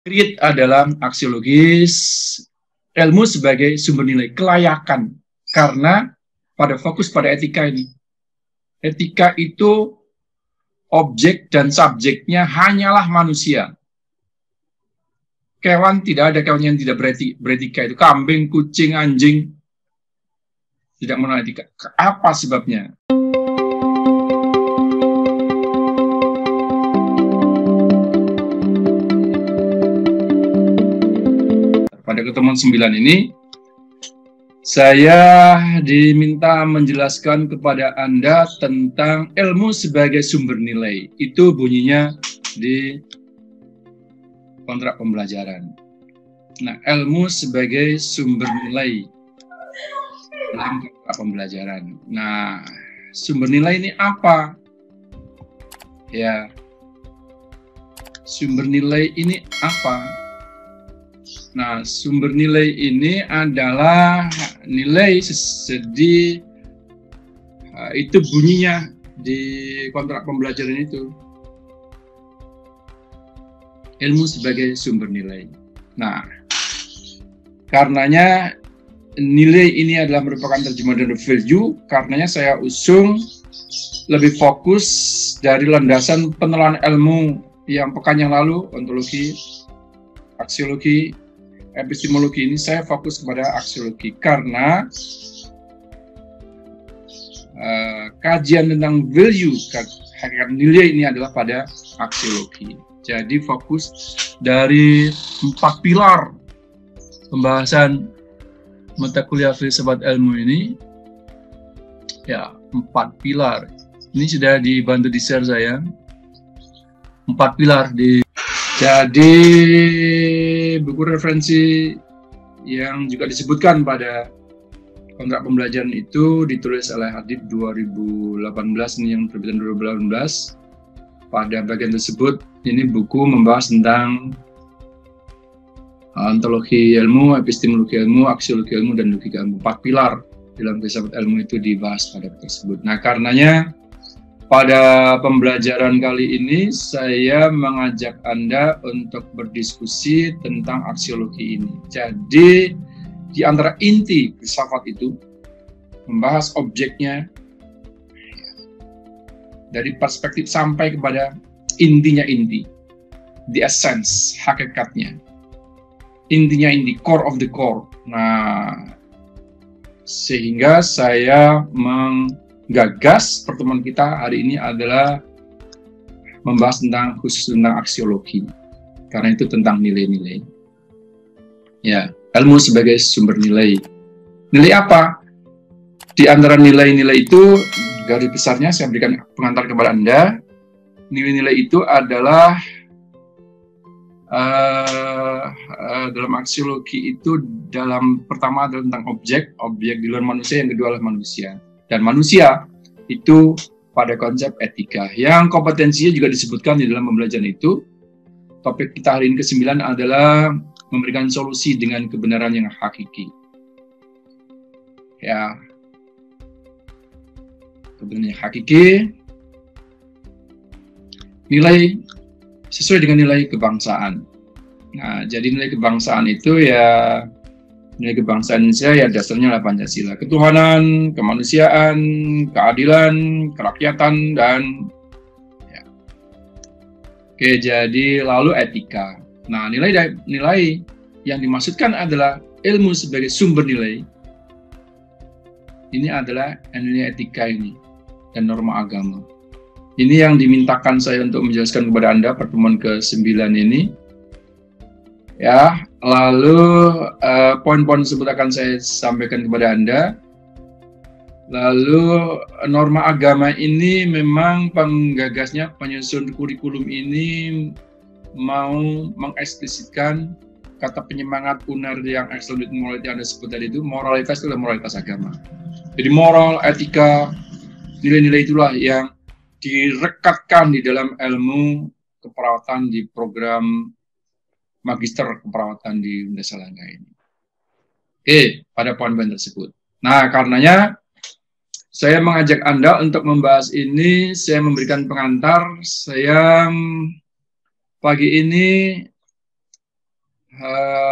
Creed adalah aksiologis, ilmu sebagai sumber nilai, kelayakan. Karena pada fokus pada etika ini. Etika itu objek dan subjeknya hanyalah manusia. Kewan, tidak ada kewan yang tidak beretika. Itu kambing, kucing, anjing. Tidak mengenal etika. Apa sebabnya? Pada ketemuan 9 ini, saya diminta menjelaskan kepada Anda tentang ilmu sebagai sumber nilai. Itu bunyinya di kontrak pembelajaran. Nah, ilmu sebagai sumber nilai dalam kontrak pembelajaran. Nah, sumber nilai ini apa? Ya, sumber nilai ini apa? Nah, sumber nilai ini adalah nilai itu bunyinya di kontrak pembelajaran itu. Ilmu sebagai sumber nilai. Nah, karenanya nilai ini adalah merupakan terjemahan dari value, karenanya saya usung lebih fokus dari landasan penelitian ilmu yang pekan yang lalu, ontologi, aksiologi, epistemologi ini saya fokus kepada aksiologi karena kajian tentang value, hakikat nilai ini adalah pada aksiologi. Jadi fokus dari 4 pilar pembahasan mata kuliah filsafat ilmu ini, ya 4 pilar. Ini sudah dibantu di share saya. 4 pilar di. Jadi buku referensi yang juga disebutkan pada kontrak pembelajaran itu ditulis oleh Hadib 2018, ini yang terbitan 2018. Pada bagian tersebut ini buku membahas tentang ontologi ilmu, epistemologi ilmu, aksiologi ilmu, dan logika ilmu. 4 pilar dalam filsafat ilmu itu dibahas pada tersebut. Nah, karenanya pada pembelajaran kali ini saya mengajak Anda untuk berdiskusi tentang aksiologi ini. Jadi di antara inti filsafat itu membahas objeknya dari perspektif sampai kepada intinya inti, the essence, hakikatnya. Intinya inti, core of the core. Nah, sehingga saya menggagas pertemuan kita hari ini adalah membahas tentang khusus tentang aksiologi, karena itu tentang nilai-nilai. Ya, ilmu sebagai sumber nilai. Nilai apa? Di antara nilai-nilai itu, garis besarnya saya berikan pengantar kepada Anda. Nilai-nilai itu adalah dalam aksiologi itu pertama adalah tentang objek di luar manusia, yang kedua adalah manusia. Dan manusia itu pada konsep etika, yang kompetensinya juga disebutkan di dalam pembelajaran itu. Topik kita hari ini ke-9 adalah memberikan solusi dengan kebenaran yang hakiki. Ya, kebenaran yang hakiki, nilai sesuai dengan nilai kebangsaan. Nah, jadi nilai kebangsaan itu ya, nilai kebangsaan Indonesia ya dasarnya adalah Pancasila. Ketuhanan, kemanusiaan, keadilan, kerakyatan, dan ya. Oke, jadi lalu etika. Nah, nilai yang dimaksudkan adalah ilmu sebagai sumber nilai. Ini adalah nilai etika ini dan norma agama. Ini yang dimintakan saya untuk menjelaskan kepada Anda pertemuan ke-9 ini. Ya, lalu poin-poin tersebut akan saya sampaikan kepada Anda. Lalu norma agama ini memang penggagasnya, penyusun kurikulum ini mau mengeksplisitkan kata penyemangat UNER yang excellent morality yang Anda sebut tadi itu. Moralitas itu adalah moralitas agama. Jadi moral, etika, nilai-nilai itulah yang direkatkan di dalam ilmu keperawatan di program magister keperawatan di Universitas Erlangga ini. Oke, pada poin-poin tersebut. Nah, karenanya saya mengajak Anda untuk membahas ini. Saya memberikan pengantar. Saya pagi ini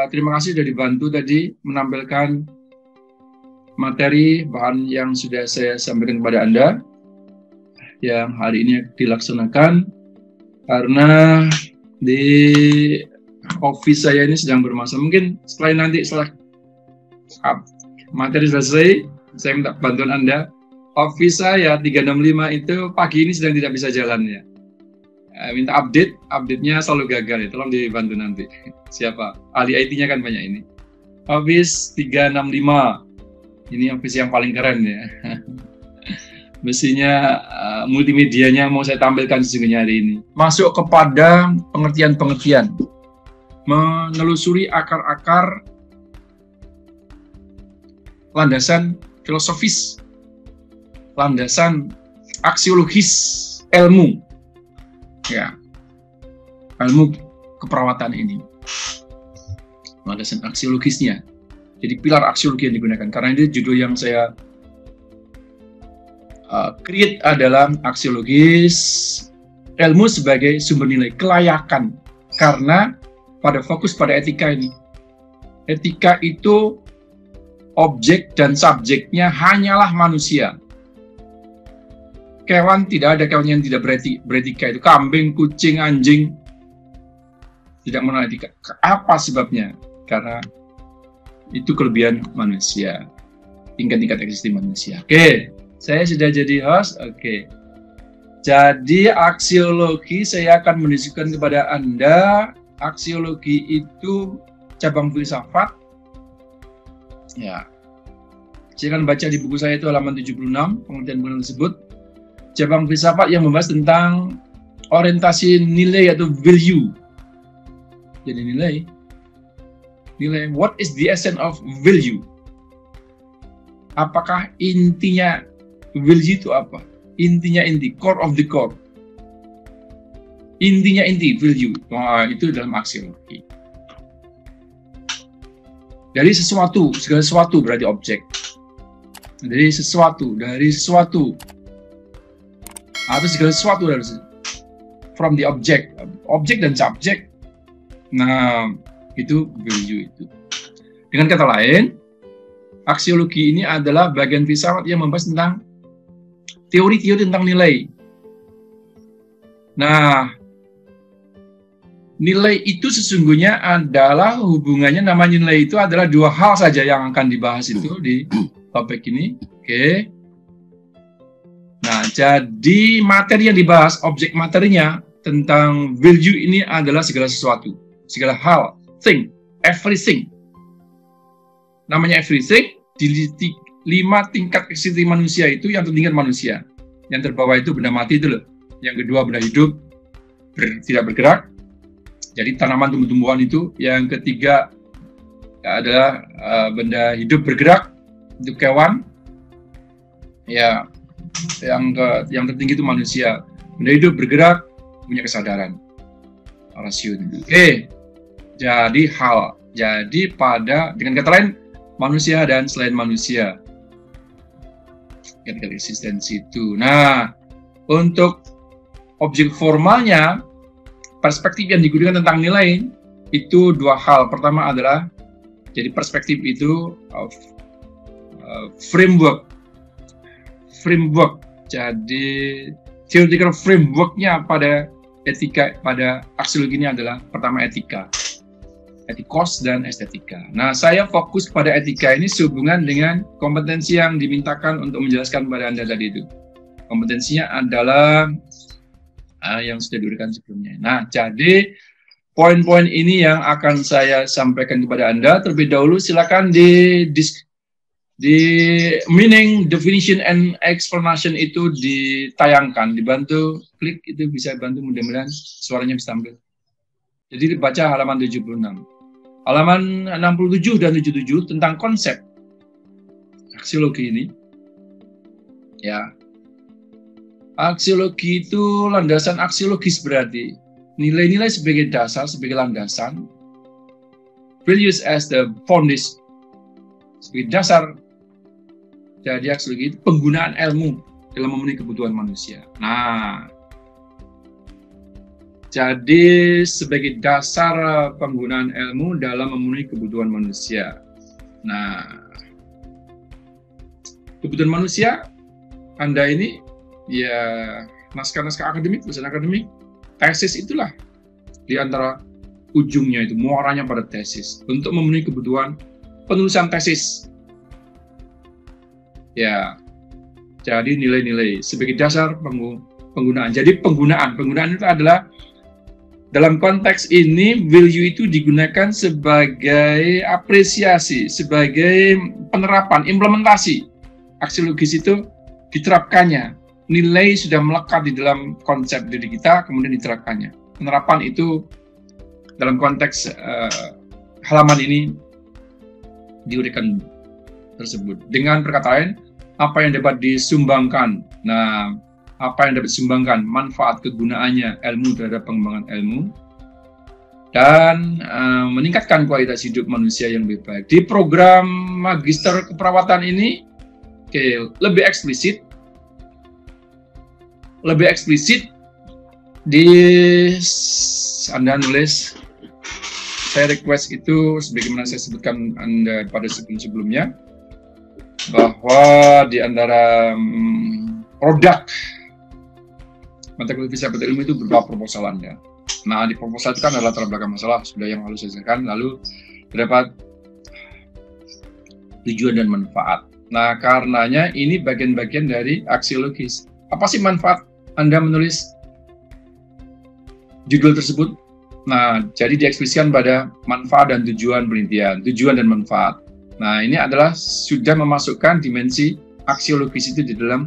Terima kasih sudah dibantu tadi menampilkan materi bahan yang sudah saya sampaikan kepada Anda yang hari ini dilaksanakan karena di office saya ini sedang bermasalah. Mungkin setelah materi selesai, saya minta bantuan Anda. Office saya 365 itu pagi ini sedang tidak bisa jalan ya. Minta update-nya selalu gagal ya. Tolong dibantu nanti. Siapa? Ahli IT-nya kan banyak ini. Office 365. Ini office yang paling keren ya. Mestinya multimedianya mau saya tampilkan sesungguhnya hari ini. Masuk kepada pengertian-pengertian. Menelusuri akar-akar landasan filosofis, landasan aksiologis ilmu. Ya. Ilmu keperawatan ini. Landasan aksiologisnya. Jadi pilar aksiologi yang digunakan. Karena ini judul yang saya create adalah aksiologis ilmu sebagai sumber nilai kelayakan. Karena pada fokus pada etika ini. Etika itu objek dan subjeknya hanyalah manusia. Kewan tidak ada kewan yang tidak beretika. Itu kambing, kucing, anjing tidak mengenal etika. Apa sebabnya? Karena itu kelebihan manusia, tingkat-tingkat eksistensi manusia. Oke, saya sudah jadi host. Oke, jadi aksiologi saya akan menunjukkan kepada Anda. Aksiologi itu cabang filsafat. Ya, saya akan baca di buku saya itu halaman 76, pengertian tersebut. Cabang filsafat yang membahas tentang orientasi nilai atau value. Jadi nilai, what is the essence of value? Apakah intinya value itu apa? Intinya inti, core of the core. Intinya inti, value. Wah, itu dalam aksiologi. Dari sesuatu, segala sesuatu berarti objek. Dari sesuatu, atau segala sesuatu dari from the object dan subjek. Nah, itu value itu. Dengan kata lain, aksiologi ini adalah bagian filsafat yang membahas tentang teori-teori tentang nilai. Nah, nilai itu sesungguhnya adalah hubungannya, namanya nilai itu adalah dua hal saja yang akan dibahas itu di topik ini. Oke. Nah, jadi materi yang dibahas, objek materinya tentang value ini adalah segala sesuatu, segala hal, thing, everything. Namanya everything, di 5 tingkat eksistensi manusia itu yang tertinggi manusia. Yang terbawah itu benda mati itu loh. Yang kedua benda hidup, tidak bergerak. Jadi tanaman, tumbuh-tumbuhan itu. Yang ketiga adalah benda hidup bergerak, itu kewan. Ya, yang tertinggi itu manusia. Benda hidup bergerak, punya kesadaran. Rasio. Oke. Jadi hal. Jadi dengan kata lain, manusia dan selain manusia. Tingkat eksistensi itu. Nah, untuk objek formalnya, perspektif yang digunakan tentang nilai itu dua hal. Pertama adalah, jadi perspektif itu framework. Jadi theoretical frameworknya pada etika, pada aksiologi ini adalah pertama etika, etikos dan estetika. Nah, saya fokus pada etika ini sehubungan dengan kompetensi yang dimintakan untuk menjelaskan kepada Anda tadi itu. Kompetensinya adalah yang sudah diberikan sebelumnya. Nah, jadi poin-poin ini yang akan saya sampaikan kepada Anda. Terlebih dahulu silakan di meaning, definition, and explanation itu ditayangkan, dibantu klik itu bisa bantu, mudah-mudahan suaranya bisa tampil. Jadi dibaca halaman 76. Halaman 67 dan 77 tentang konsep aksiologi ini. Ya. Aksiologi itu landasan aksiologis berarti nilai-nilai sebagai dasar, sebagai landasan. Values as the foundation, sebagai dasar. Jadi aksiologi itu penggunaan ilmu dalam memenuhi kebutuhan manusia. Nah, Jadi sebagai dasar penggunaan ilmu dalam memenuhi kebutuhan manusia. Nah, kebutuhan manusia Anda ini ya naskah-naskah akademik, tulisan akademik, tesis itulah di antara ujungnya itu muaranya pada tesis untuk memenuhi kebutuhan penulisan tesis. Ya, jadi nilai-nilai sebagai dasar penggunaan. Jadi penggunaan itu adalah dalam konteks ini value itu digunakan sebagai apresiasi, sebagai penerapan, implementasi. Aksiologis itu diterapkannya. Nilai sudah melekat di dalam konsep diri kita, kemudian diterapkannya. Penerapan itu dalam konteks halaman ini diuraikan tersebut. Dengan perkataan lain, apa yang dapat disumbangkan. Nah, apa yang dapat disumbangkan, manfaat kegunaannya, ilmu terhadap pengembangan ilmu, dan meningkatkan kualitas hidup manusia yang lebih baik. Di program Magister Keperawatan ini, lebih eksplisit di Anda nulis, saya request itu sebagaimana saya sebutkan Anda pada sebelum-sebelumnya, bahwa di antara produk mata kuliah filsafat ilmu itu berupa proposal Anda. Nah, di proposal itu kan adalah latar belakang masalah, sudah yang lalu saya jelaskan, lalu terdapat tujuan dan manfaat. Nah, karenanya ini bagian-bagian dari aksiologis. Apa sih manfaat Anda menulis judul tersebut? Nah, jadi diekspresikan pada manfaat dan tujuan penelitian, tujuan dan manfaat. Nah, ini adalah sudah memasukkan dimensi aksiologis itu di dalam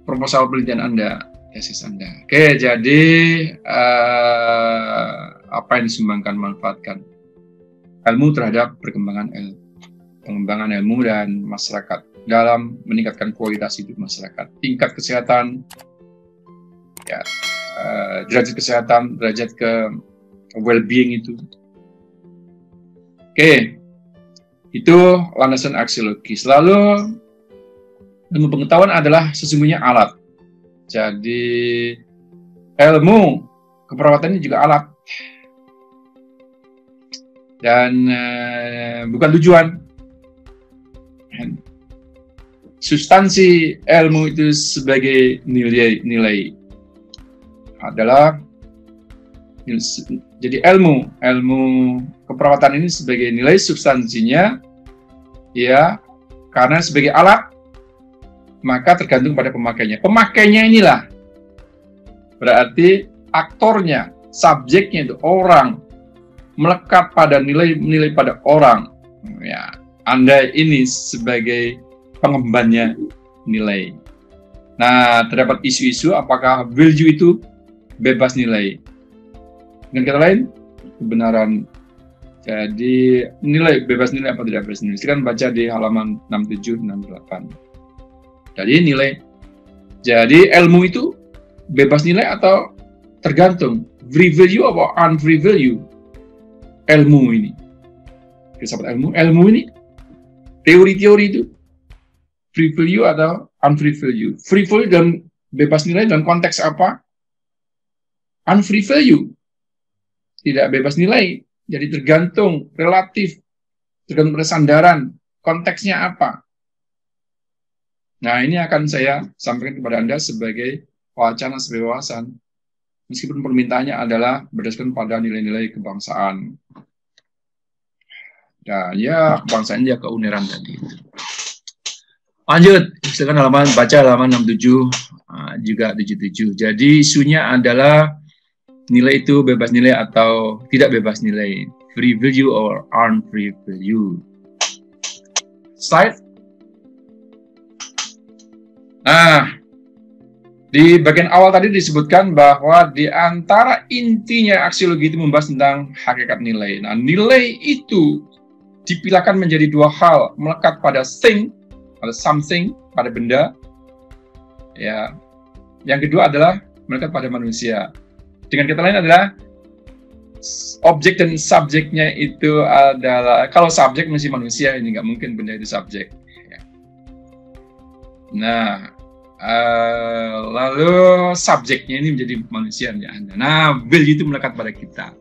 proposal penelitian Anda, tesis Anda. Oke, jadi apa yang disumbangkan, manfaatkan ilmu terhadap pengembangan ilmu dan masyarakat dalam meningkatkan kualitas hidup masyarakat, tingkat kesehatan, ya, derajat kesehatan, derajat ke well-being itu. Oke, itu landasan aksiologis. Lalu ilmu pengetahuan adalah sesungguhnya alat. Jadi ilmu keperawatan ini juga alat dan bukan tujuan. Substansi ilmu itu sebagai nilai adalah, jadi ilmu keperawatan ini sebagai nilai, substansinya ya, karena sebagai alat maka tergantung pada pemakainya. Pemakainya inilah berarti aktornya, subjeknya itu orang, melekat pada nilai pada orang. Ya, Anda ini sebagai pengembannya nilai. Nah, terdapat isu-isu apakah value itu bebas nilai. Dengan kata lain, kebenaran. Jadi nilai bebas nilai apa tidak bebas nilai. Silakan baca di halaman 67-68. Jadi nilai, jadi ilmu itu bebas nilai atau tergantung free value atau unfree value. Ilmu ini, filsafat ilmu ini teori-teori itu free value atau unfree value. Free value dan bebas nilai dalam konteks apa? Unfree value, tidak bebas nilai. Jadi tergantung, relatif, tergantung pada sandaran, konteksnya apa. Nah, ini akan saya sampaikan kepada Anda sebagai wacana, sebagai wawasan. Meskipun permintaannya adalah berdasarkan pada nilai-nilai kebangsaan. Dan ya, kebangsaan ya keuneran tadi. Lanjut, silakan baca halaman 67, juga 77. Jadi isunya adalah nilai itu bebas nilai atau tidak bebas nilai. Free value or unfree value. Slide. Nah, di bagian awal tadi disebutkan bahwa di antara intinya aksiologi itu membahas tentang hakikat nilai. Nah, nilai itu dipilahkan menjadi dua hal, melekat pada thing, pada something, pada benda. Ya. Yang kedua adalah melekat pada manusia. Dengan kata lain adalah objek dan subjeknya itu adalah, kalau subjek masih manusia, ini nggak mungkin benda itu subjek. Nah, Lalu subjeknya ini menjadi manusia ya Anda. Nah, value itu melekat pada kita.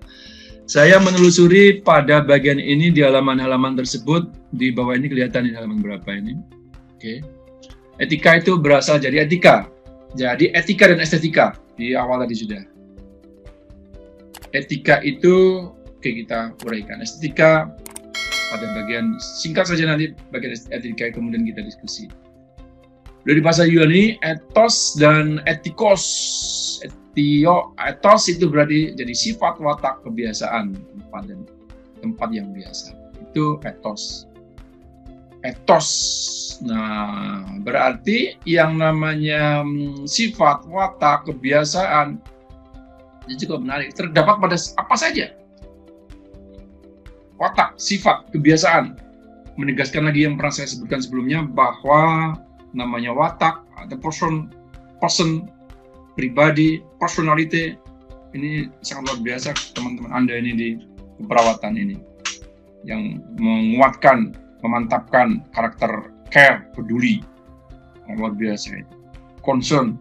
Saya menelusuri pada bagian ini di halaman-halaman tersebut. Di bawah ini kelihatan di halaman berapa ini. Oke. Etika itu berasal dari etika. Jadi etika dan estetika di awal tadi sudah. Etika itu oke, kita uraikan. Estetika pada bagian singkat saja, nanti bagian etika kemudian kita diskusi. Dari bahasa Yunani, ethos dan etikos. Ethos itu berarti jadi sifat, watak, kebiasaan, tempat yang biasa. Itu ethos. Ethos. Nah, berarti yang namanya sifat, watak, kebiasaan ini cukup menarik. Terdapat pada apa saja? Watak, sifat, kebiasaan. Menegaskan lagi yang pernah saya sebutkan sebelumnya bahwa namanya watak atau person, pribadi, personality ini sangat luar biasa teman-teman Anda ini di keperawatan ini yang menguatkan, memantapkan karakter care, peduli, luar biasa itu. Concern.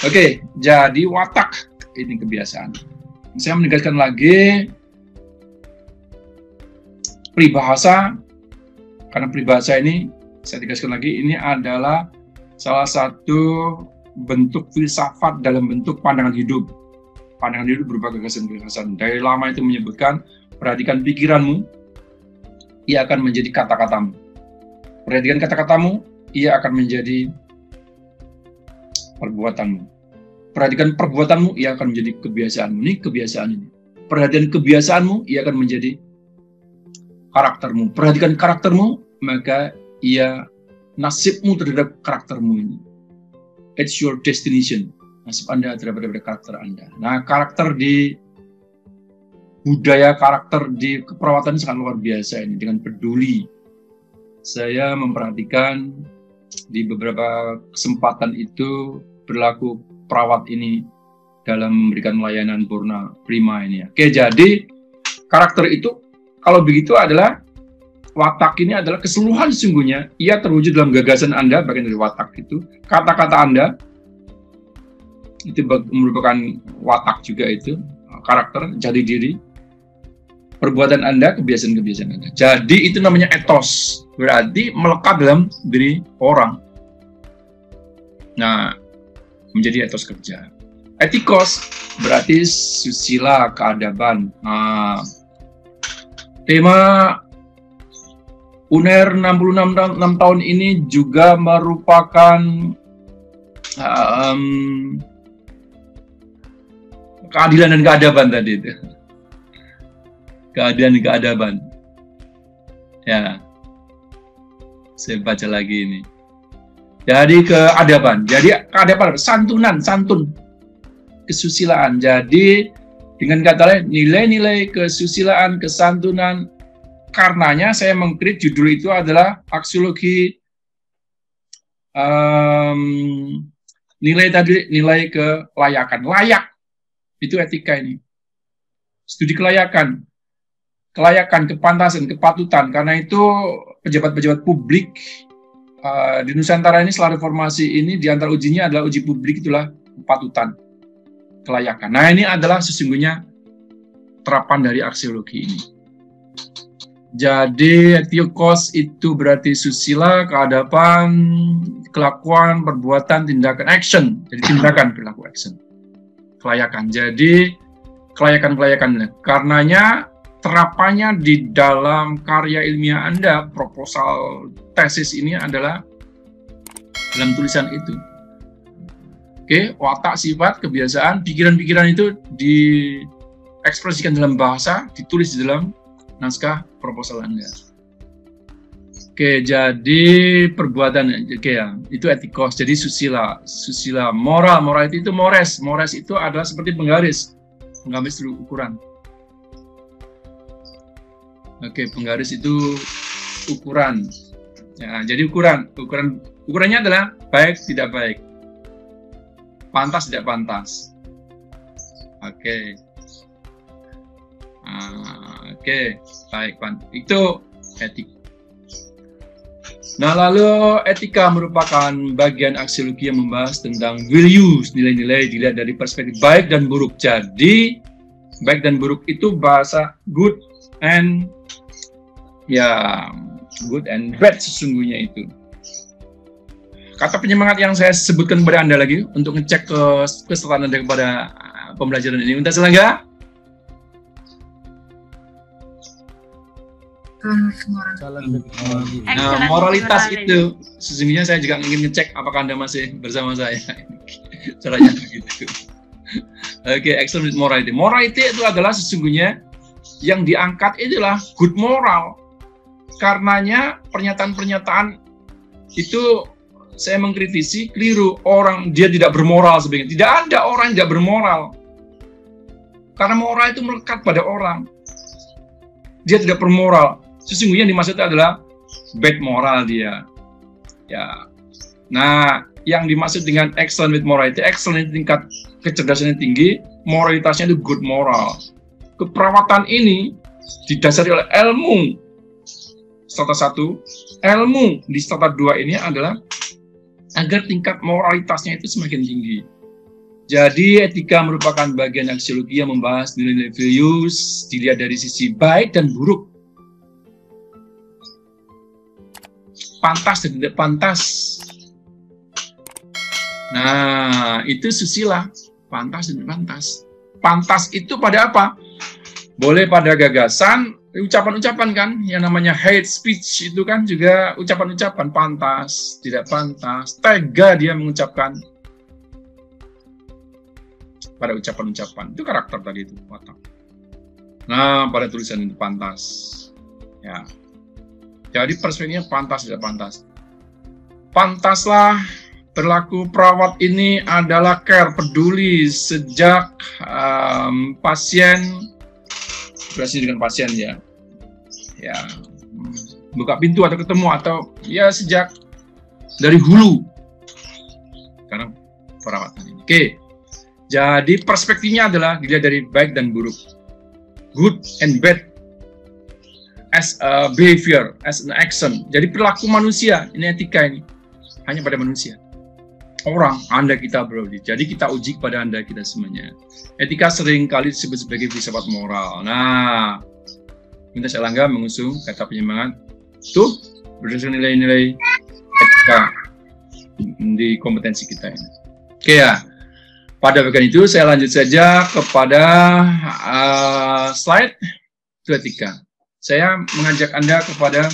Oke, jadi watak ini kebiasaan. Saya menegaskan lagi peribahasa, karena peribahasa ini saya tegaskan lagi, ini adalah salah satu bentuk filsafat dalam bentuk pandangan hidup. Pandangan hidup berupa gagasan-gagasan. Dari lama itu menyebutkan, perhatikan pikiranmu, ia akan menjadi kata-katamu. Perhatikan kata-katamu, ia akan menjadi perbuatanmu. Perhatikan perbuatanmu, ia akan menjadi kebiasaanmu. Ini kebiasaan ini. Perhatikan kebiasaanmu, ia akan menjadi karaktermu. Perhatikan karaktermu, maka ia nasibmu terhadap karaktermu ini. It's your destination. Nasib Anda terhadap karakter Anda. Nah, karakter di budaya, karakter di keperawatan sangat luar biasa ini. Dengan peduli. Saya memperhatikan di beberapa kesempatan itu berlaku perawat ini dalam memberikan layanan purna prima ini. Oke, jadi karakter itu kalau begitu adalah watak ini adalah keseluruhan sesungguhnya. Ia terwujud dalam gagasan Anda, bagian dari watak itu. Kata-kata Anda, itu merupakan watak juga itu. Karakter, jati diri. Perbuatan Anda, kebiasaan-kebiasaan Anda. Jadi itu namanya ethos. Berarti melekat dalam diri orang. Nah, menjadi ethos kerja. Etikos berarti susila, keadaban. Nah, tema UNER 66 tahun ini juga merupakan keadilan dan keadaban tadi itu. Keadilan dan keadaban. Ya. Saya baca lagi ini. Jadi keadaban. Jadi keadaban, santunan, santun. Kesusilaan. Jadi dengan kata lain, nilai-nilai kesusilaan, kesantunan. Karenanya saya mengkrit judul itu adalah aksiologi nilai kelayakan. Layak itu etika ini. Studi kelayakan, kepantasan, kepatutan. Karena itu pejabat-pejabat publik di Nusantara ini setelah reformasi ini di antara ujinya adalah uji publik, itulah kepatutan, kelayakan. Nah, ini adalah sesungguhnya terapan dari aksiologi ini. Jadi etikos itu berarti susila, keadaban, kelakuan, perbuatan, tindakan, action. Jadi tindakan, perilaku, action. Kelayakan. Jadi kelayakan. Karenanya terapannya di dalam karya ilmiah Anda, proposal tesis ini adalah dalam tulisan itu. Oke, watak, sifat, kebiasaan, pikiran-pikiran itu diekspresikan dalam bahasa, ditulis di dalam naskah proposal Anda. Oke, jadi perbuatan, oke ya, itu etikos. Jadi susila, moral itu mores itu adalah seperti penggaris ukuran. Oke, penggaris itu ukuran. Ya, jadi ukurannya adalah baik, tidak baik, pantas, tidak pantas. Oke. Oke, baik, itu etik. Nah, lalu etika merupakan bagian aksiologi yang membahas tentang values, nilai-nilai dilihat dari perspektif baik dan buruk. Jadi, baik dan buruk itu bahasa good and bad sesungguhnya itu. Kata penyemangat yang saya sebutkan kepada Anda lagi untuk ngecek kesertaan Anda kepada pembelajaran ini. Minta selangga. Nah, moralitas itu sesungguhnya saya juga ingin ngecek apakah Anda masih bersama saya. Caranya begitu. Oke, excellent morality. Morality itu adalah sesungguhnya yang diangkat itulah good moral. Karenanya pernyataan-pernyataan itu saya mengkritisi keliru, orang dia tidak bermoral sebenarnya. Tidak ada orang yang tidak bermoral. Karena moral itu melekat pada orang. Dia tidak bermoral. Sesungguhnya yang dimaksud adalah bad moral dia. Ya. Nah, yang dimaksud dengan excellent with morality, excellent tingkat kecerdasannya tinggi, moralitasnya itu good moral. Keperawatan ini didasari oleh ilmu. Strata 1, ilmu di strata 2 ini adalah agar tingkat moralitasnya itu semakin tinggi. Jadi etika merupakan bagian aksiologi yang membahas nilai-nilai values dilihat dari sisi baik dan buruk. Pantas dan tidak pantas. Nah, itu susila. Pantas dan tidak pantas. Pantas itu pada apa? Boleh pada gagasan, ucapan-ucapan kan, yang namanya hate speech itu kan juga ucapan-ucapan pantas, tidak pantas, tega dia mengucapkan pada ucapan-ucapan. Itu karakter tadi itu, watak. Nah, pada tulisan itu pantas. Ya. Jadi perspektifnya pantas, tidak pantas. Pantaslah perilaku perawat ini adalah care, peduli sejak pasien berhasil dengan pasien ya, buka pintu atau ketemu atau ya sejak dari hulu karena perawatan ini. Oke, jadi perspektifnya adalah dilihat dari baik dan buruk, good and bad as a behavior, as an action. Jadi perilaku manusia, ini etika ini hanya pada manusia. Orang, Anda, kita, bro. Jadi kita uji kepada Anda, kita semuanya. Etika sering kali disebut sebagai filsafat moral. Nah, minta saya Langga mengusung kata penyemangat. Tuh, berdasarkan nilai-nilai etika di kompetensi kita ini. Oke ya, pada bagian itu saya lanjut saja kepada slide itu etika. Saya mengajak Anda kepada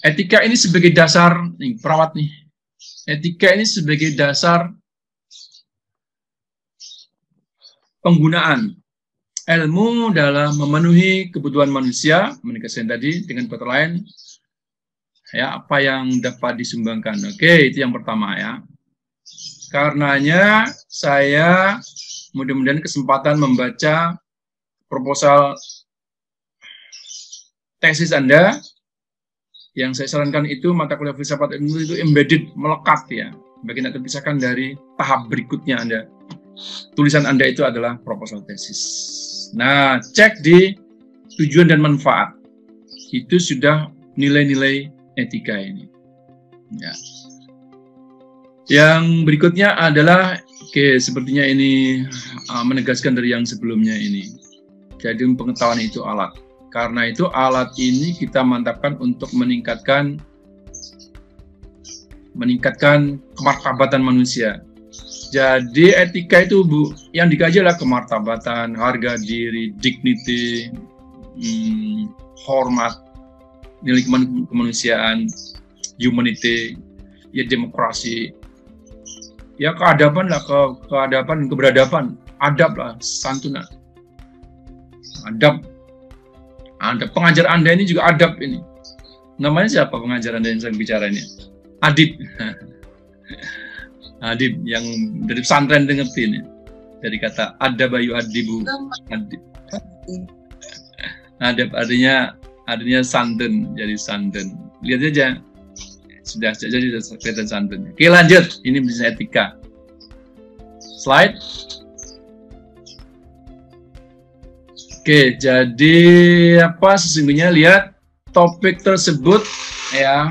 etika ini sebagai dasar, nih, perawat nih. Etika ini sebagai dasar penggunaan ilmu dalam memenuhi kebutuhan manusia, menegaskan tadi dengan kata lain, ya apa yang dapat disumbangkan. Oke, itu yang pertama ya. Karenanya saya mudah-mudahan kesempatan membaca proposal tesis Anda. Yang saya sarankan itu mata kuliah filsafat ilmu itu embedded, melekat ya, bagian tidak terpisahkan dari tahap berikutnya Anda. Tulisan Anda itu adalah proposal tesis. Nah, cek di tujuan dan manfaat. Itu sudah nilai-nilai etika ini. Ya. Yang berikutnya adalah, oke, sepertinya ini menegaskan dari yang sebelumnya ini. Jadi pengetahuan itu alat. Karena itu alat ini kita mantapkan untuk meningkatkan kemartabatan manusia. Jadi etika itu yang dikaji adalah kemartabatan, harga diri, dignity, hormat, nilai kemanusiaan, humanity, ya demokrasi, ya keadaban lah, keadaban, keberadaban, adab lah, santun lah, adab. Anda, pengajar Anda ini juga adab ini. Namanya siapa pengajar Anda yang saya bicara ini? Adib. Adib yang dari pesantren ngerti ini. Dari kata adabayu adibu. Adib. Adab artinya santun, jadi santun. Lihat aja. Sudah jadi kelihatan santun. Oke, lanjut. Ini bisa etika. Slide. Oke, jadi apa sesungguhnya lihat topik tersebut ya.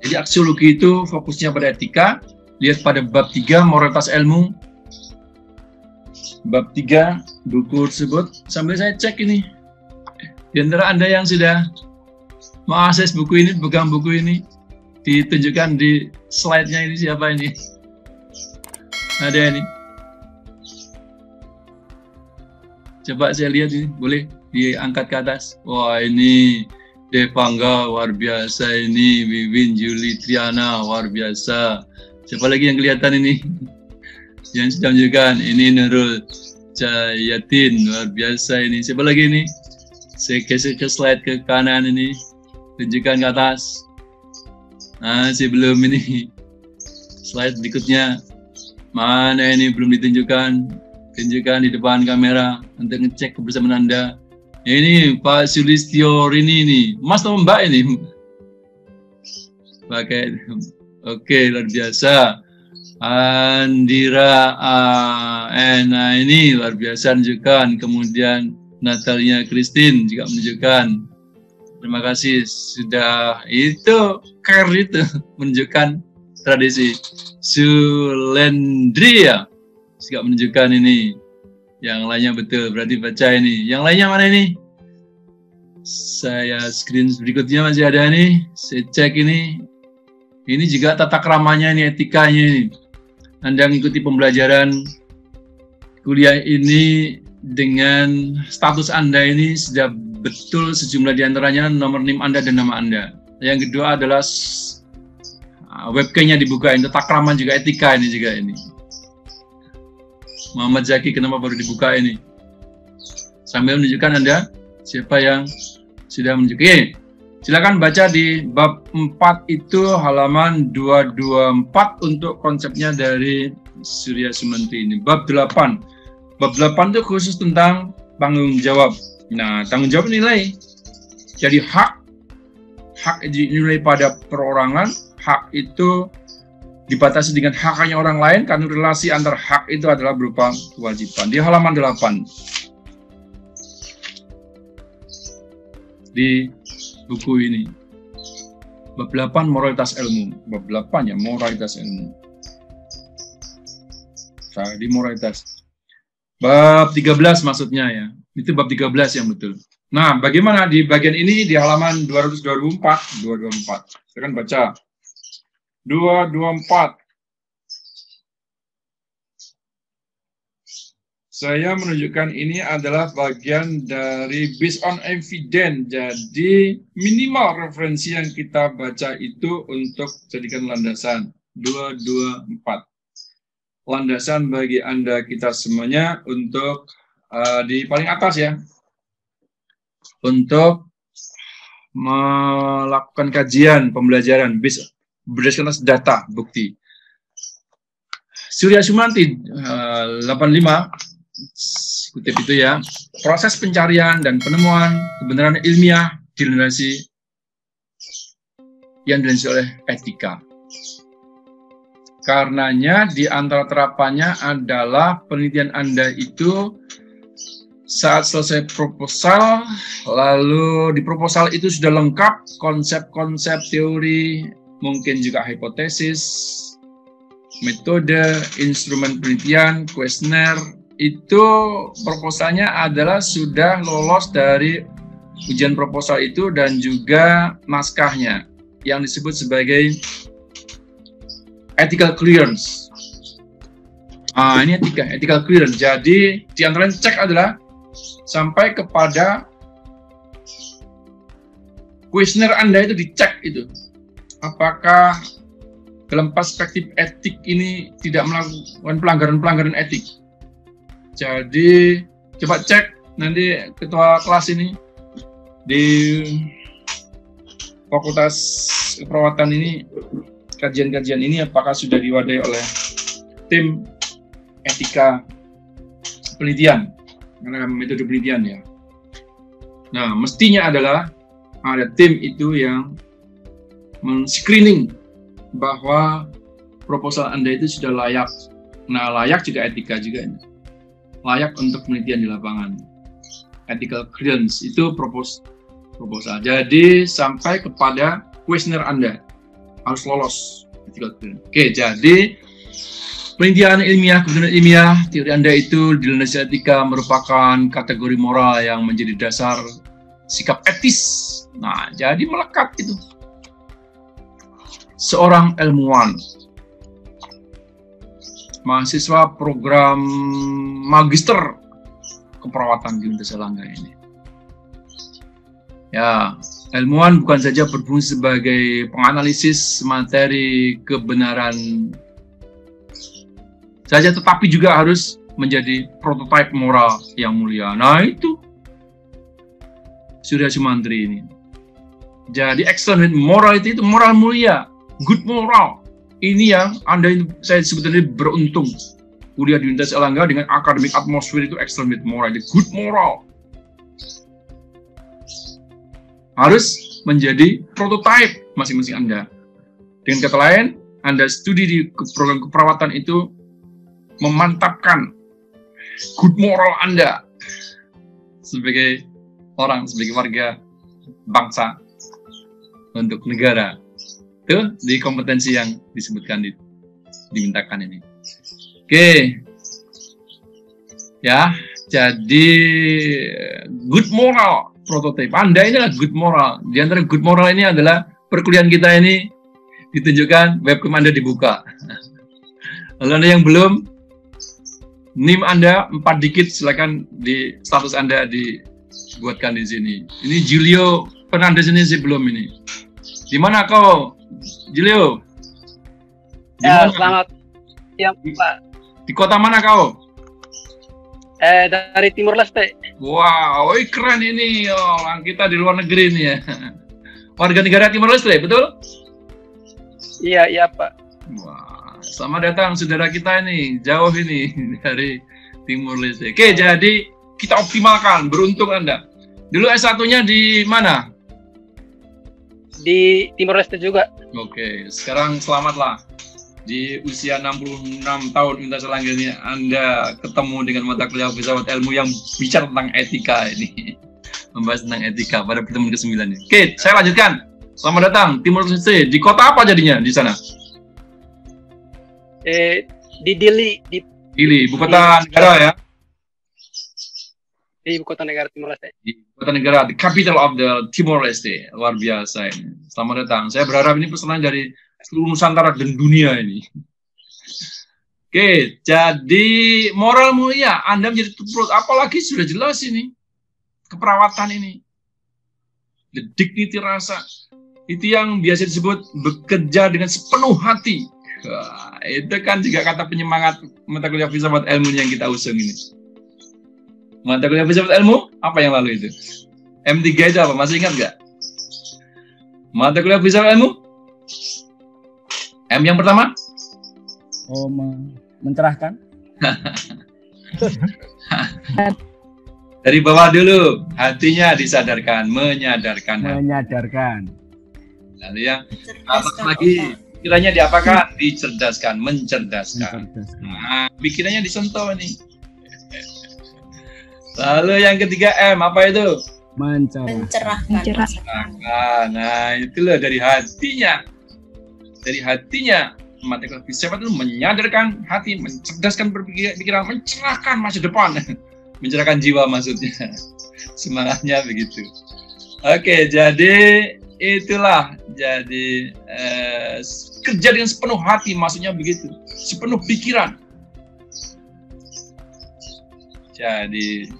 Jadi aksiologi itu fokusnya pada etika. Lihat pada bab 3 moralitas ilmu. Bab 3 buku tersebut. Sambil saya cek ini. Di antara Anda yang sudah mengakses buku ini, pegang buku ini, ditunjukkan di slide-nya ini siapa ini? Ada ini. Coba saya lihat ini, boleh diangkat ke atas. Wah, ini Devangga luar biasa ini, Wiwin Juli Triana luar biasa. Siapa lagi yang kelihatan ini? Yang sudah menunjukkan ini Nurul Jayatin luar biasa ini. Siapa lagi ini? Saya geser ke slide ke kanan ini, tunjukkan ke atas. Nah, sebelum ini slide berikutnya mana ini belum ditunjukkan? Tunjukkan di depan kamera untuk ngecek kebersamaan Anda. Ini Pak Sulistyo ini, Mas atau Mbak ini? Pakai, oke, luar biasa. Andira Ena ini luar biasa menunjukkan. Kemudian Natalia Christine juga menunjukkan. Terima kasih sudah itu care itu menunjukkan tradisi. Sulendria juga menunjukkan ini. Yang lainnya betul, berarti baca ini. Yang lainnya mana ini? Saya screen berikutnya masih ada nih. Saya cek ini. Ini juga tata keramanya ini, etikanya ini. Anda mengikuti pembelajaran kuliah ini dengan status Anda ini sudah betul sejumlah diantaranya nomor NIM Anda dan nama Anda. Yang kedua adalah webcam-nya dibukain, tata krama juga etika ini juga ini. Muhammad Zaki kenapa baru dibuka ini? Sambil menunjukkan Anda siapa yang sudah menunjukkan. Silakan baca di bab 4 itu halaman 224 untuk konsepnya dari Surya Sumanti ini. Bab 8. Bab 8 itu khusus tentang tanggung jawab. Nah, tanggung jawab nilai. Jadi hak dinilai pada perorangan, hak itu dibatasi dengan haknya orang lain karena relasi antar hak itu adalah berupa kewajiban. Di halaman 8 di buku ini bab 8 moralitas ilmu, bab 8 ya moralitas ilmu. Di moralitas bab 13 maksudnya ya, itu bab 13 yang betul. Nah, bagaimana di bagian ini di halaman 224 saya akan baca 224. Saya menunjukkan ini adalah bagian dari based on evidence. Jadi minimal referensi yang kita baca itu untuk jadikan landasan. 224. Landasan bagi Anda kita semuanya untuk di paling atas ya. Untuk melakukan kajian pembelajaran berdasarkan data bukti. Surya Sumanti 85 kutip itu ya, proses pencarian dan penemuan kebenaran ilmiah dilandasi oleh etika. Karenanya di antara terapannya adalah penelitian Anda itu saat selesai proposal, lalu di proposal itu sudah lengkap konsep-konsep teori, mungkin juga hipotesis, metode, instrumen penelitian, kuesioner, itu proposalnya adalah sudah lolos dari ujian proposal itu dan juga naskahnya yang disebut sebagai ethical clearance. Ini ethical clearance. Jadi di antara cek adalah sampai kepada kuesioner Anda itu dicek itu. Apakah dalam perspektif etik ini tidak melakukan pelanggaran-pelanggaran etik. Jadi coba cek nanti ketua kelas ini di Fakultas Keperawatan ini, kajian-kajian ini apakah sudah diwadahi oleh tim etika penelitian, karena metode penelitian ya. Nah, mestinya adalah ada tim itu yang men-screening bahwa proposal Anda itu sudah layak. Nah, layak juga etika juga ini. Layak untuk penelitian di lapangan. ethical clearance itu proposal. Jadi sampai kepada kuesioner Anda harus lolos ethical clearance. Oke, jadi penelitian ilmiah, kebenaran ilmiah, teori Anda itu di landasan etika merupakan kategori moral yang menjadi dasar sikap etis. Nah, jadi melekat itu. Seorang ilmuwan, mahasiswa program magister keperawatan di Universitas Erlangga ini. Ya, ilmuwan bukan saja berfungsi sebagai penganalisis materi kebenaran saja, tetapi juga harus menjadi prototipe moral yang mulia. Nah, itu Surya Sumantri ini. Jadi excellent moral itu moral mulia, good moral. Ini yang saya sebetulnya beruntung kuliah di Universitas Erlangga dengan akademik atmosfer itu excellent moral, itu good moral. Harus menjadi prototipe masing-masing Anda. Dengan kata lain, Anda studi di program keperawatan itu memantapkan good moral Anda sebagai orang, sebagai warga bangsa untuk negara. Itu di kompetensi yang disebutkan dimintakan ini. Oke. Ya, jadi good moral prototipe. Anda ini adalah good moral. Di antara good moral ini adalah perkuliahan kita ini ditunjukkan webcam Anda dibuka. Lalu Anda yang belum, NIM Anda 4 digit, silakan di status Anda dibuatkan di sini. Ini Julio Fernandes ini sih belum ini. Di mana kau, Julio? Ya, selamat siang, Pak. Di kota mana kau? Dari Timur Leste. Wow, keren ini. Orang kita di luar negeri nih ya. Warga negara Timur Leste, betul? Iya, iya, Pak. Wah, selamat datang saudara kita ini, jauh ini dari Timur Leste. Oke, jadi kita optimalkan, beruntung Anda. Dulu S1-nya di mana? Di Timur Leste juga. Oke, sekarang selamatlah. Di usia 66 tahun Universitas Erlangga ini Anda ketemu dengan mata kuliah filsafat ilmu yang bicara tentang etika ini. Membahas tentang etika pada pertemuan ke-9 ini. Oke, saya lanjutkan. Selamat datang Timur Leste. Di kota apa jadinya di sana? Di Dili. Dili, ibu kota negara ya? Di ibu kota negara Timur Leste. Di ibu kota negara, the capital of the Timor Leste. Luar biasa ini. Selamat datang. Saya berharap ini pesanan dari seluruh Nusantara dan dunia ini. Oke, jadi moral mulia Anda menjadi perut, apalagi sudah jelas ini keperawatan ini, the dignity rasa itu yang biasa disebut bekerja dengan sepenuh hati. Wah, itu kan juga kata penyemangat mata kuliah filsafat ilmu yang kita usung ini. Mata kuliah filsafat ilmu apa yang lalu itu? M3 itu apa? Masih ingat nggak? Mata kuliah filsafat ilmu M yang pertama? Oh, mencerahkan. Dari bawah dulu, hatinya disadarkan, menyadarkan. Menyadarkan. Lalu yang atas lagi, pikirannya diapakan? Dicerdaskan, mencerdaskan. Nah, pikirannya disentuh nih. Lalu yang ketiga M, apa itu? Mencerahkan. Nah, itu loh dari hatinya. Dari hatinya, mata kuliah filsafat itu menyadarkan hati, mencerdaskan pikiran, mencerahkan masa depan, mencerahkan jiwa maksudnya. Semangatnya begitu. Oke, jadi itulah, jadi kerja dengan sepenuh hati, maksudnya begitu, sepenuh pikiran. Jadi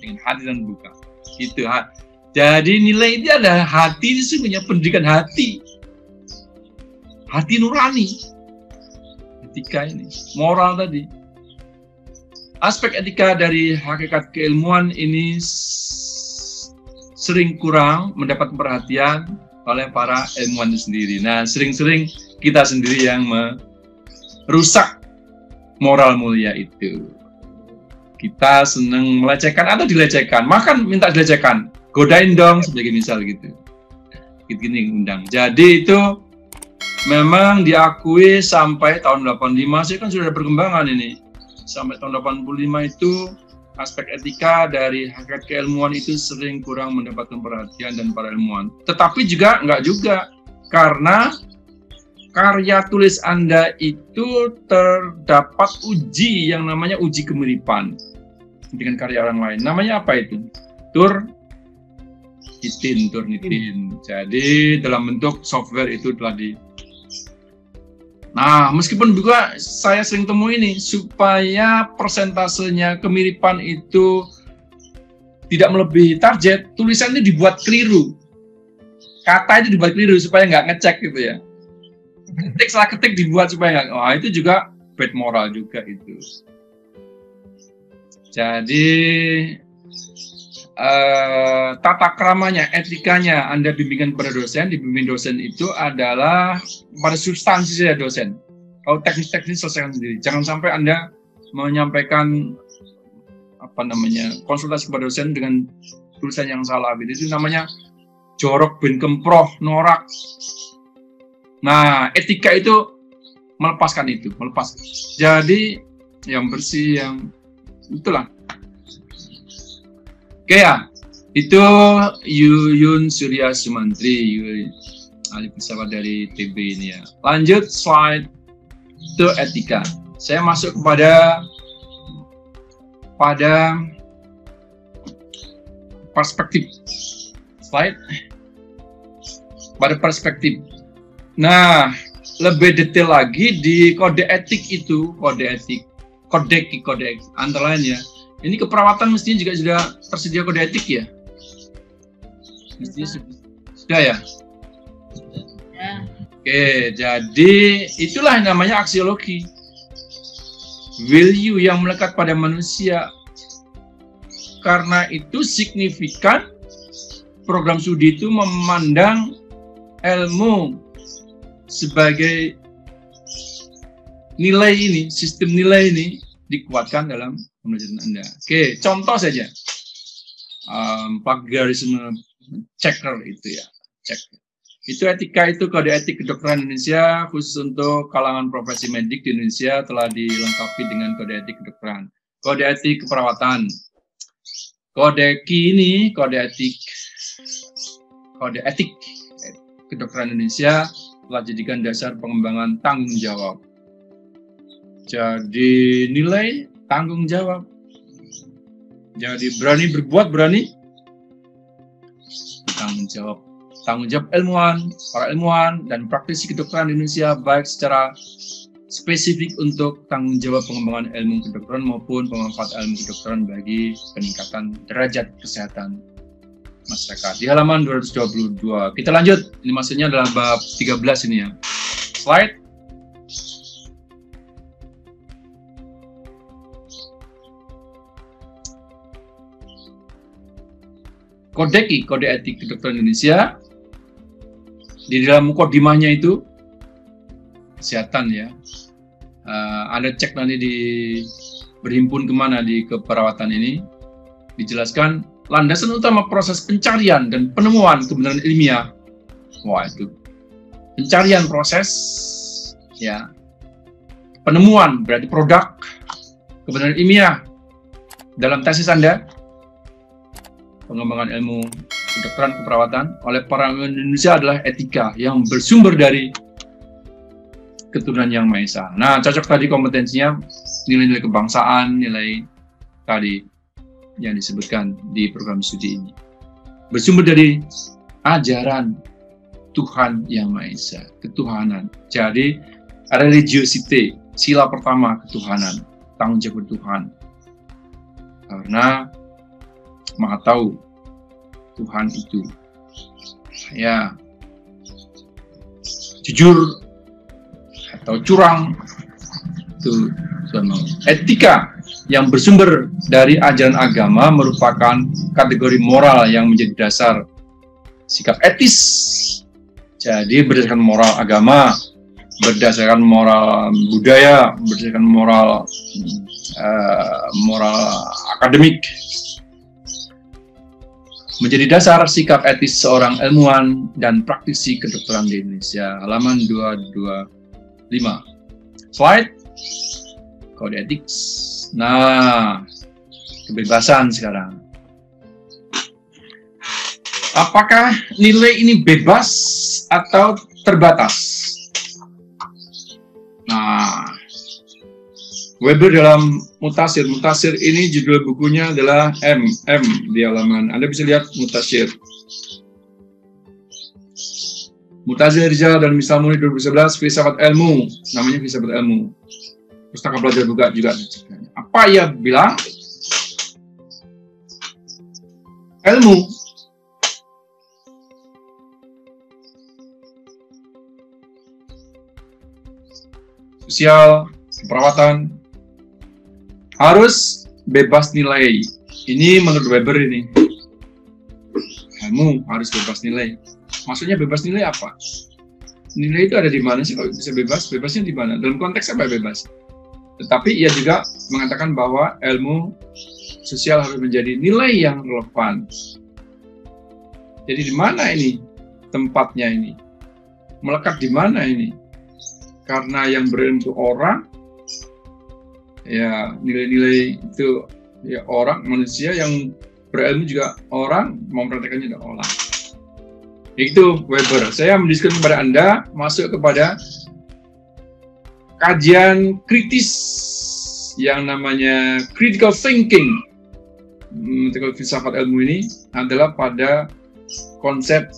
dengan hati dan buka. Itu. Jadi nilai ini adalah hati, sesungguhnya pendidikan hati. Hati nurani, etika ini, moral tadi. Aspek etika dari hakikat keilmuan ini sering kurang mendapat perhatian oleh para ilmuwan itu sendiri. Nah, sering-sering kita sendiri yang merusak moral mulia itu. Kita senang melecehkan atau dilecehkan, makan minta dilecehkan, godain dong sebagai misal gitu. Gini undang. Jadi itu memang diakui sampai tahun 85 sih kan sudah ada perkembangan ini. Sampai tahun 85 itu aspek etika dari hakikat keilmuan itu sering kurang mendapatkan perhatian dan para ilmuwan. Tetapi juga enggak juga, karena karya tulis Anda itu terdapat uji yang namanya uji kemiripan dengan karya orang lain. Namanya apa itu? Turnitin. Jadi dalam bentuk software itu telah di. Nah, meskipun juga saya sering temui ini, supaya persentasenya kemiripan itu tidak melebihi target, tulisan itu dibuat keliru. Kata itu dibuat keliru supaya nggak ngecek gitu ya. Salah ketik dibuat supaya nggak. Wah, itu juga bad moral juga itu. Jadi tata keramanya, etikanya Anda bimbingan kepada dosen, dibimbing dosen itu adalah pada substansi saja dosen. Kalau teknis-teknis selesaikan sendiri. Jangan sampai Anda menyampaikan konsultasi kepada dosen dengan tulisan yang salah. Itu namanya jorok bin kemproh, norak. Nah, etika itu melepaskan itu, melepas. Jadi yang bersih, yang itulah. Oke ya, itu Yuyun Surya Sumantri, ahli filsafat dari TB ini ya. Lanjut slide itu etika. Saya masuk pada perspektif. Slide pada perspektif. Nah, lebih detail lagi di kode etik itu, kode etik antara lain ya. Ini keperawatan mestinya juga sudah tersedia kode etik ya? Mestinya sudah ya? Ya. Oke, jadi itulah yang namanya aksiologi. Value yang melekat pada manusia. Karena itu signifikan program studi itu memandang ilmu sebagai nilai ini, sistem nilai ini dikuatkan dalam pembelajaran Anda. Oke, contoh saja. Plagiarisme checker itu ya. Cek. Itu etika itu kode etik kedokteran Indonesia khusus untuk kalangan profesi medik di Indonesia telah dilengkapi dengan kode etik kedokteran. Kode etik keperawatan. Kode etik kedokteran Indonesia telah dijadikan dasar pengembangan tanggung jawab. Jadi nilai tanggung jawab. Jadi berani berbuat, berani tanggung jawab. Tanggung jawab ilmuwan, para ilmuwan, dan praktisi kedokteran di Indonesia baik secara spesifik untuk tanggung jawab pengembangan ilmu kedokteran maupun pemanfaat ilmu kedokteran bagi peningkatan derajat kesehatan masyarakat. Di halaman 222. Kita lanjut. Ini maksudnya dalam bab 13 ini ya. Slide. Kode etik kedokteran Indonesia. Di dalam mukadimahnya itu kesehatan ya. Anda cek nanti di berhimpun kemana di keperawatan ini. Dijelaskan landasan utama proses pencarian dan penemuan kebenaran ilmiah. Wah itu pencarian proses ya. Penemuan berarti produk kebenaran ilmiah dalam tesis Anda. Pengembangan ilmu kedokteran keperawatan oleh para ilmuwan Indonesia adalah etika yang bersumber dari keturunan Yang Maha Esa. Nah, cocok tadi kompetensinya nilai-nilai kebangsaan, nilai tadi yang disebutkan di program studi ini. Bersumber dari ajaran Tuhan Yang Maha Esa, ketuhanan. Jadi, religiosity, sila pertama ketuhanan, tanggung jawab Tuhan. Karena Maha tahu Tuhan itu ya jujur atau curang itu Tuhan mau. Etika yang bersumber dari ajaran agama merupakan kategori moral yang menjadi dasar sikap etis. Jadi berdasarkan moral agama, berdasarkan moral budaya, berdasarkan moral akademik, menjadi dasar sikap etis seorang ilmuwan dan praktisi kedokteran di Indonesia. Halaman 225. Slide. Kode etik. Nah, kebebasan sekarang. Apakah nilai ini bebas atau terbatas? Nah, Weber dalam Mutasir ini judul bukunya adalah M di halaman. Anda bisa lihat Mutasir Rizal dan Misal Muni 2011, Filsafat Ilmu, namanya Filsafat Ilmu. Pustaka belajar buka juga. Apa ia bilang? Ilmu sosial, keperawatan harus bebas nilai. Ini menurut Weber ini. Ilmu harus bebas nilai. Maksudnya bebas nilai apa? Nilai itu ada di mana sih kalau bisa bebas? Bebasnya di mana? Dalam konteks apa bebas? Tetapi ia juga mengatakan bahwa ilmu sosial harus menjadi nilai yang relevan. Jadi di mana ini tempatnya ini? Melekat di mana ini? Karena yang berilmu itu orang, ya nilai-nilai itu ya orang, manusia, yang berilmu juga orang, mempraktekannya juga orang. Itu Weber. Saya mendiskusikan kepada Anda, masuk kepada kajian kritis yang namanya critical thinking. Filsafat ilmu ini adalah pada konsep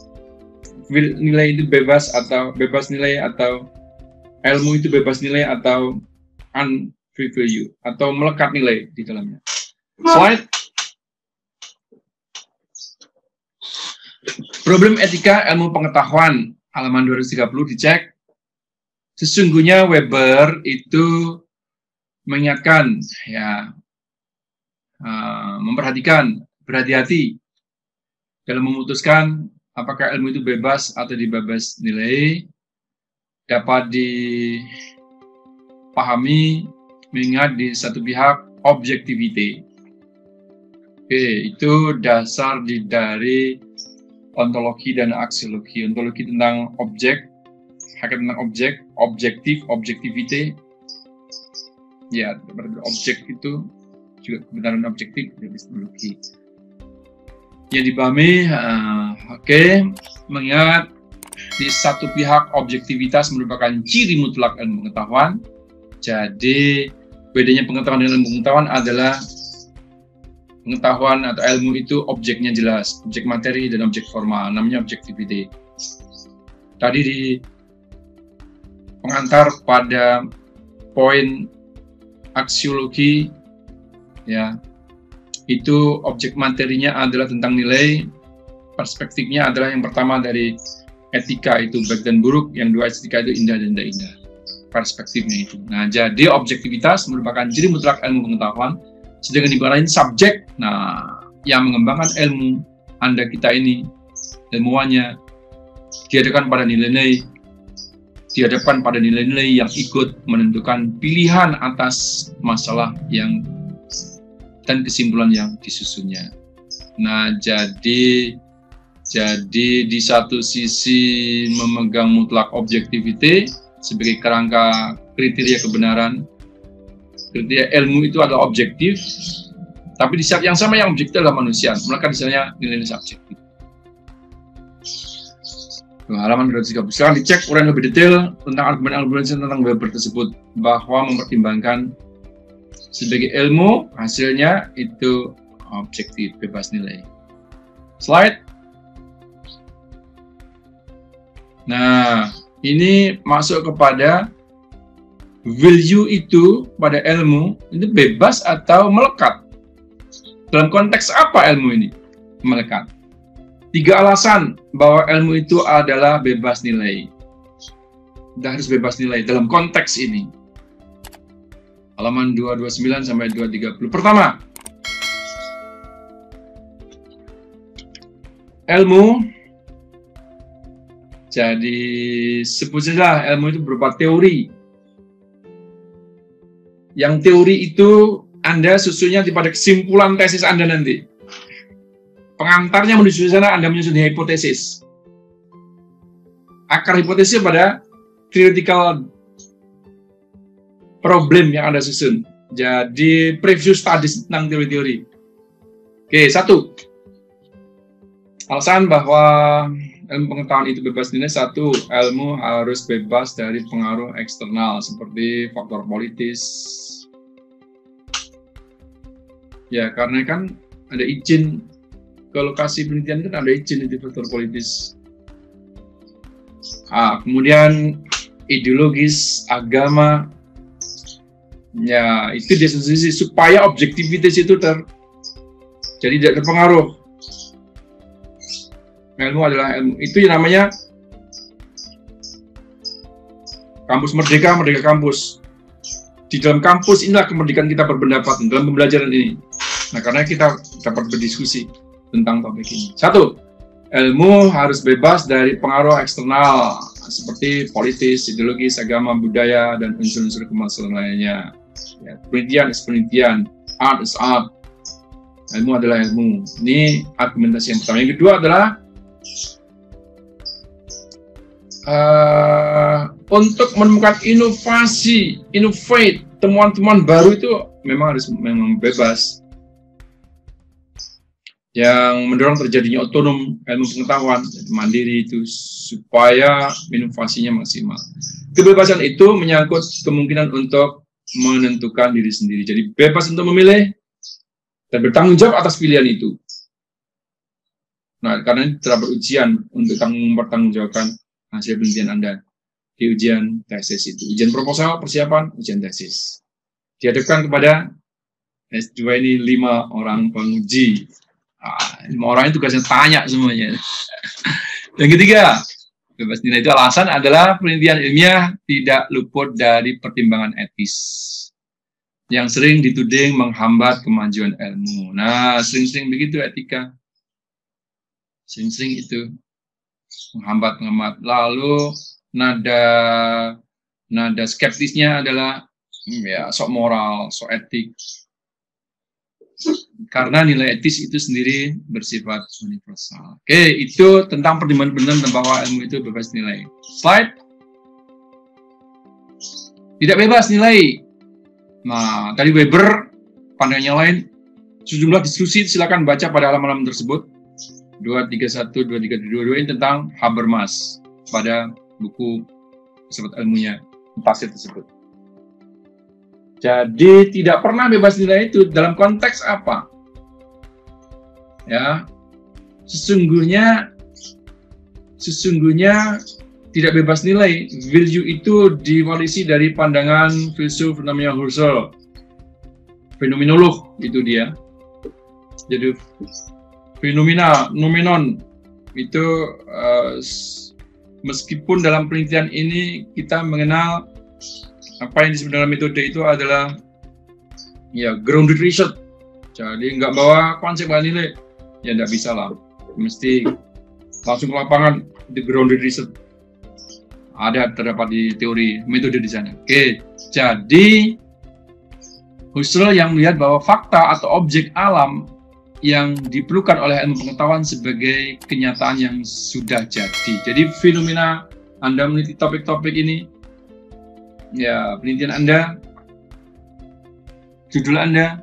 nilai itu bebas atau bebas nilai, atau ilmu itu bebas nilai atau unfree value, atau melekat nilai di dalamnya. Slide. Problem etika ilmu pengetahuan, halaman 230 dicek. Sesungguhnya Weber itu mengingatkan, ya, memperhatikan, berhati-hati dalam memutuskan apakah ilmu itu bebas atau dibebas nilai. Dapat dipahami mengingat di satu pihak objektivity. Oke, itu dasar dari ontologi dan aksiologi. Ontologi tentang objek, hakikat tentang objek, objektif, objektivity. Ya, objek itu juga kebenaran objektif dari epistemologi. Yang dipahami, mengingat di satu pihak objektivitas merupakan ciri mutlak ilmu pengetahuan. Jadi bedanya pengetahuan dengan ilmu pengetahuan adalah pengetahuan atau ilmu itu objeknya jelas, objek materi dan objek formal, namanya objectivity. Tadi di pengantar pada poin aksiologi, ya, itu objek materinya adalah tentang nilai, perspektifnya adalah yang pertama dari etika itu baik dan buruk, yang dua etika itu indah dan tidak indah, perspektifnya itu. Nah, jadi objektivitas merupakan ciri mutlak ilmu pengetahuan, sedangkan dibandingin subjek, nah, yang mengembangkan ilmu Anda kita ini, ilmuwannya, dihadapkan pada nilai-nilai, dihadapkan pada nilai-nilai yang ikut menentukan pilihan atas masalah yang dan kesimpulan yang disusunnya. Nah, jadi di satu sisi memegang mutlak objektivity sebagai kerangka kriteria kebenaran, kriteria ilmu itu adalah objektif, tapi di saat yang sama yang objektif adalah manusia, maka misalnya nilai-nilai subjektif. Halaman 230. Sekarang dicek uraian lebih detail tentang argumen-argumen tentang Weber tersebut, bahwa mempertimbangkan sebagai ilmu hasilnya itu objektif, bebas nilai. Slide. Nah, ini masuk kepada value itu pada ilmu, itu bebas atau melekat. Dalam konteks apa ilmu ini melekat? 3 alasan bahwa ilmu itu adalah bebas nilai. Sudah harus bebas nilai dalam konteks ini. Halaman 229 sampai 230. Pertama, ilmu, jadi sebut saja ilmu itu berupa teori. Yang teori itu Anda susunnya pada kesimpulan tesis Anda nanti. Pengantarnya menuju sana, Anda menyusun hipotesis. Akar hipotesis pada theoretical problem yang Anda susun. Jadi preview studies tentang teori-teori. Oke, satu. Alasan bahwa ilmu pengetahuan itu bebas nilai, satu, ilmu harus bebas dari pengaruh eksternal seperti faktor politis. Ya, karena kan ada izin ke lokasi penelitian, kan ada izin itu faktor politis. Kemudian ideologis, agama, ya itu dia sendiri supaya objektivitas itu jadi tidak terpengaruh. Ilmu adalah ilmu, itu yang namanya kampus merdeka, merdeka kampus. Di dalam kampus inilah kemerdekaan kita berpendapat dalam pembelajaran ini. Nah, karena kita dapat berdiskusi tentang topik ini. Satu, ilmu harus bebas dari pengaruh eksternal seperti politis, ideologis, agama, budaya, dan unsur-unsur kemaslahan lainnya. Ya, penelitian is penelitian, art is art. Ilmu adalah ilmu. Ini argumentasi yang pertama. Yang kedua adalah untuk menemukan inovasi, innovate, temuan-temuan baru itu memang bebas. Yang mendorong terjadinya otonom ilmu pengetahuan, mandiri itu supaya inovasinya maksimal. Kebebasan itu menyangkut kemungkinan untuk menentukan diri sendiri. Jadi bebas untuk memilih dan bertanggung jawab atas pilihan itu. Nah, karena ini terdapat ujian untuk mempertanggungjawabkan hasil penelitian Anda di ujian tesis itu. Ujian proposal, persiapan, ujian tesis. Dihadapkan kepada S2 ini 5 orang penguji. 5 orang itu tugasnya tanya semuanya. Yang ketiga, bebas nilai itu alasan adalah penelitian ilmiah tidak luput dari pertimbangan etis yang sering dituding menghambat kemajuan ilmu. Nah, sering-sering begitu etika. Sering-sering itu menghambat. Lalu nada skeptisnya adalah ya sok moral, sok etik. Karena nilai etis itu sendiri bersifat universal. Oke, itu tentang pertimbangan bahwa ilmu itu bebas nilai. Slide. Tidak bebas nilai. Nah, tadi Weber, pandangannya lain. Sejumlah diskusi silakan baca pada halaman tersebut. 231, 232 ini tentang Habermas pada buku disebut ilmunya, tafsir tersebut. Jadi tidak pernah bebas nilai itu dalam konteks apa? Ya, sesungguhnya tidak bebas nilai. Value itu diwarisi dari pandangan filsuf namanya Husserl, fenomenolog itu dia. Jadi nomenon itu meskipun dalam penelitian ini kita mengenal apa yang disebut dalam metode itu adalah ya grounded research. Jadi nggak bawa konsep nilai, ya nggak bisa lah. Mesti langsung ke lapangan di grounded research. Terdapat di teori metode di sana. Oke, jadi Husserl yang melihat bahwa fakta atau objek alam yang diperlukan oleh ilmu pengetahuan sebagai kenyataan yang sudah jadi. Jadi fenomena Anda meneliti topik-topik ini, ya penelitian Anda, judul Anda,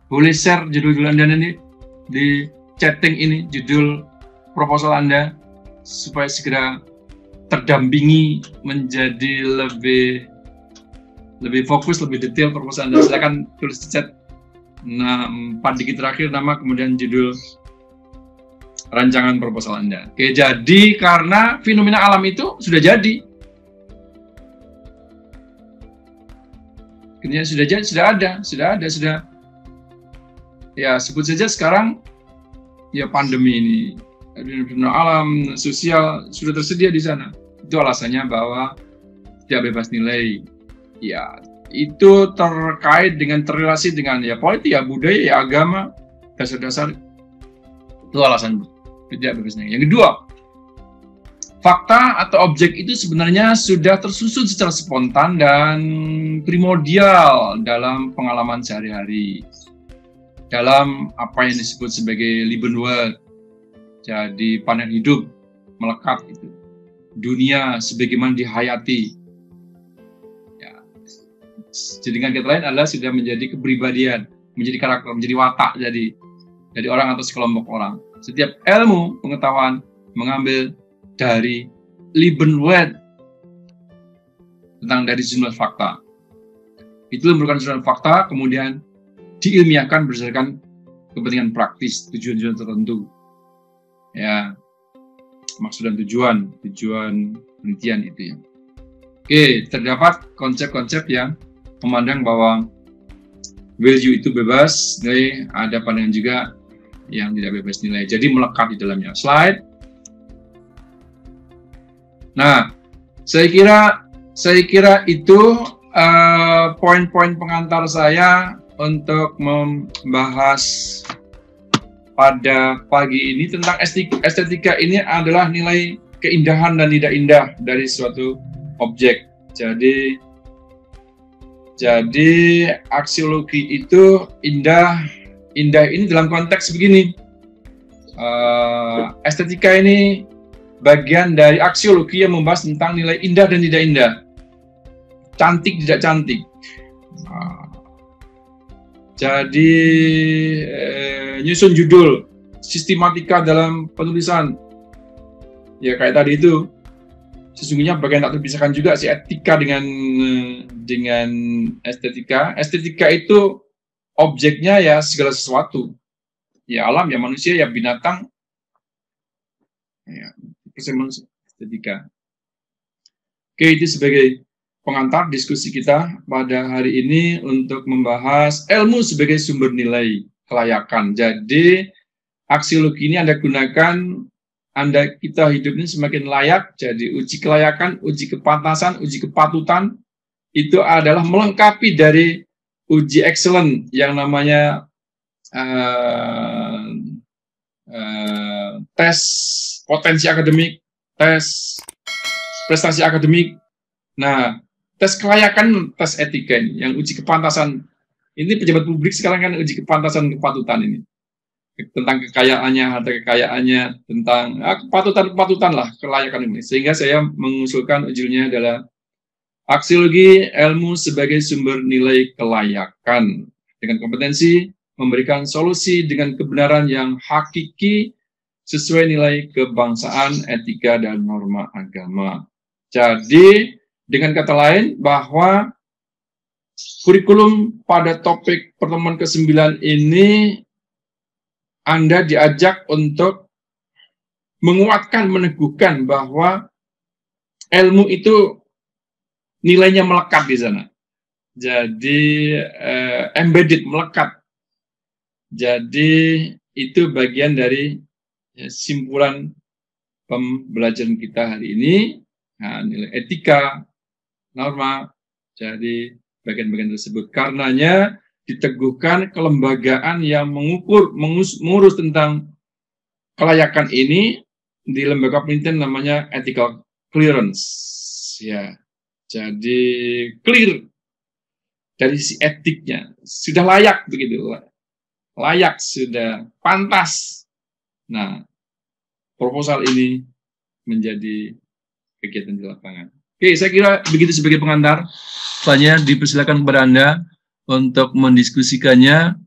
boleh share judul Anda nanti di chatting ini, judul proposal Anda, supaya segera terdampingi menjadi lebih fokus, lebih detail proposal Anda. Silakan tulis di chat. Nah, 4 digit terakhir nama, kemudian judul rancangan proposal Anda. Oke, jadi karena fenomena alam itu sudah jadi. Kemudian sudah ada. Ya, sebut saja sekarang ya pandemi ini. Fenomena alam, sosial sudah tersedia di sana. Itu alasannya bahwa tidak bebas nilai. Ya, itu terrelasi dengan ya politik, ya budaya, ya agama, dasar-dasar. Itu alasan tidak bebas nilai. Yang kedua, fakta atau objek itu sebenarnya sudah tersusun secara spontan dan primordial dalam pengalaman sehari-hari. Dalam apa yang disebut sebagai Lebenswelt. Jadi pandangan hidup melekat itu. Dunia sebagaimana dihayati. Jadi dengan kata lain adalah sudah menjadi kepribadian. menjadi karakter, menjadi watak dari orang atau sekelompok orang. Setiap ilmu pengetahuan mengambil dari Liebenwert tentang dari sejumlah fakta. Itu merupakan sejumlah fakta, kemudian diilmiahkan berdasarkan kepentingan praktis, tujuan-tujuan tertentu. Ya, maksud dan tujuan penelitian itu ya. Oke, terdapat konsep-konsep yang memandang bahwa value itu bebas nilai, ada pandangan juga yang tidak bebas nilai. Jadi melekat di dalamnya. Slide. Nah, saya kira itu poin-poin pengantar saya untuk membahas pada pagi ini tentang estetika. Ini adalah nilai keindahan dan tidak indah dari suatu objek. Jadi aksiologi itu indah ini dalam konteks begini. Estetika ini bagian dari aksiologi yang membahas tentang nilai indah dan tidak indah, cantik tidak cantik. Jadi nyusun judul, sistematika dalam penulisan, ya kayak tadi itu. Sesungguhnya bagian tak terpisahkan juga si etika dengan estetika. Estetika itu objeknya ya segala sesuatu, ya alam, ya manusia, ya binatang, ya estetika. Oke, itu sebagai pengantar diskusi kita pada hari ini untuk membahas ilmu sebagai sumber nilai kelayakan. Jadi aksiologi ini Anda gunakan, kita hidup ini semakin layak. Jadi uji kelayakan, uji kepantasan, uji kepatutan itu adalah melengkapi dari uji excellent yang namanya tes potensi akademik, tes prestasi akademik. Nah, tes kelayakan, tes etika ini, yang uji kepantasan. Ini pejabat publik sekarang kan uji kepantasan kepatutan ini. Tentang kekayaannya, harta kekayaannya, tentang kepatutan lah, kelayakan ini. Sehingga saya mengusulkan judulnya adalah aksiologi ilmu sebagai sumber nilai kelayakan. Dengan kompetensi memberikan solusi dengan kebenaran yang hakiki sesuai nilai kebangsaan, etika, dan norma agama. Jadi, dengan kata lain, bahwa kurikulum pada topik pertemuan ke-9 ini Anda diajak untuk menguatkan, meneguhkan bahwa ilmu itu nilainya melekat di sana. Jadi embedded, melekat. Jadi itu bagian dari simpulan pembelajaran kita hari ini. Nah, nilai etika, norma, jadi bagian-bagian tersebut. Karenanya diteguhkan kelembagaan yang mengurus tentang kelayakan ini di lembaga penelitian namanya ethical clearance. Ya, jadi clear dari si etiknya, sudah layak begitu, layak, sudah pantas. Nah, proposal ini menjadi kegiatan di lapangan. Oke, saya kira begitu sebagai pengantar. Selanjutnya dipersilakan kepada Anda untuk mendiskusikannya